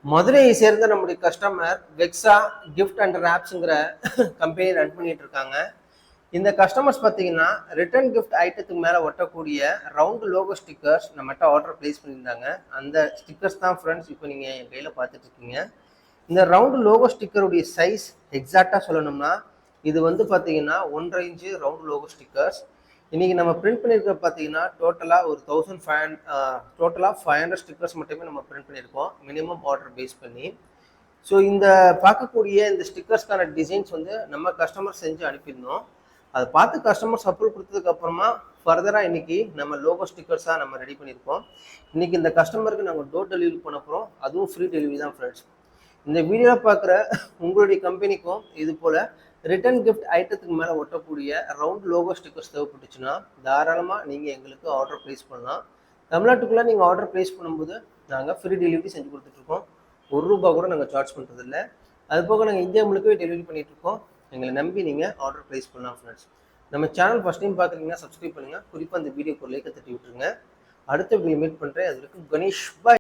மதுரையை சேர்ந்த நம்முடைய கஸ்டமர் வெக்ஸா கிஃப்ட் அண்ட் ராப்ஸுங்கிற கம்பெனி ரன் பண்ணிட்டு இருக்காங்க. இந்த கஸ்டமர்ஸ் பார்த்தீங்கன்னா ரிட்டர்ன் கிஃப்ட் ஐட்டத்துக்கு மேலே ஒட்டக்கூடிய ரவுண்ட் லோகோ ஸ்டிக்கர்ஸ் நம்மகிட்ட ஆர்டர் பிளேஸ் பண்ணியிருந்தாங்க. அந்த ஸ்டிக்கர்ஸ் தான் ஃப்ரெண்ட்ஸ் இப்போ நீங்கள் என் கையில் பார்த்துட்டு இருக்கீங்க. இந்த ரவுண்ட் லோகோ ஸ்டிக்கருடைய சைஸ் எக்ஸாக்டாக சொல்லணும்னா இது வந்து பார்த்தீங்கன்னா 1.5 இன்ச்சு ரவுண்ட் லோகோ ஸ்டிக்கர்ஸ். இன்னைக்கு நம்ம பிரிண்ட் பண்ணியிருக்க பார்த்தீங்கன்னா டோட்டலாக ஒரு 500 ஸ்டிக்கர்ஸ் மட்டுமே நம்ம பிரிண்ட் பண்ணியிருக்கோம் மினிமம் ஆர்டர் பேஸ் பண்ணி. ஸோ இந்த பார்க்கக்கூடிய இந்த ஸ்டிக்கர்ஸ்க்கான டிசைன்ஸ் வந்து நம்ம கஸ்டமர் செஞ்சு அனுப்பியிருந்தோம். அதை பார்த்து கஸ்டமர்ஸ் அப்ரூவல் கொடுத்ததுக்கு அப்புறமா ஃபர்தராக இன்னைக்கு நம்ம லோகோ ஸ்டிக்கர்ஸாக நம்ம ரெடி பண்ணியிருக்கோம். இன்னைக்கு இந்த கஸ்டமருக்கு நாங்கள் டோர் டெலிவரி பண்ண போகிறோம். அதுவும் ஃப்ரீ டெலிவரி தான் ஃப்ரெண்ட்ஸ். இந்த வீடியோவில் பார்க்குற உங்களுடைய கம்பெனிக்கும் இது போல் ரிட்டர்ன் கிஃப்ட் ஐட்டத்துக்கு மேலே ஒட்டக்கூடிய ரவுண்ட் லோகோ ஸ்டிக்கர்ஸ் தேவைப்பட்டுச்சுன்னா தாராளமாக நீங்கள் எங்களுக்கு ஆர்டர் ப்ளேஸ் பண்ணலாம். தமிழ்நாட்டுக்குள்ளே நீங்கள் ஆர்டர் ப்ளேஸ் பண்ணும்போது நாங்கள் ஃப்ரீ டெலிவரி செஞ்சு கொடுத்துட்ருக்கோம். ₹1 கூட நாங்கள் சார்ஜ் பண்ணுறதில்ல. அது போக நாங்கள் இந்தியா முழுக்கவே டெலிவரி பண்ணிகிட்ருக்கோம். எங்களை நம்பி நீங்கள் ஆர்டர் ப்ளேஸ் பண்ணலாம் ஃப்ரெண்ட்ஸ். நம்ம சேனல் ஃபஸ்ட் டைம் பார்க்குறீங்கன்னா சப்ஸ்கிரைப் பண்ணுங்கள். குறிப்பாக அந்த வீடியோக்கு ஒரு லைக்கை தட்டி விட்டுருங்க. அடுத்த வீடியோ மீட் பண்ணுறேன். அது வரைக்கும் கணேஷ் பாய்.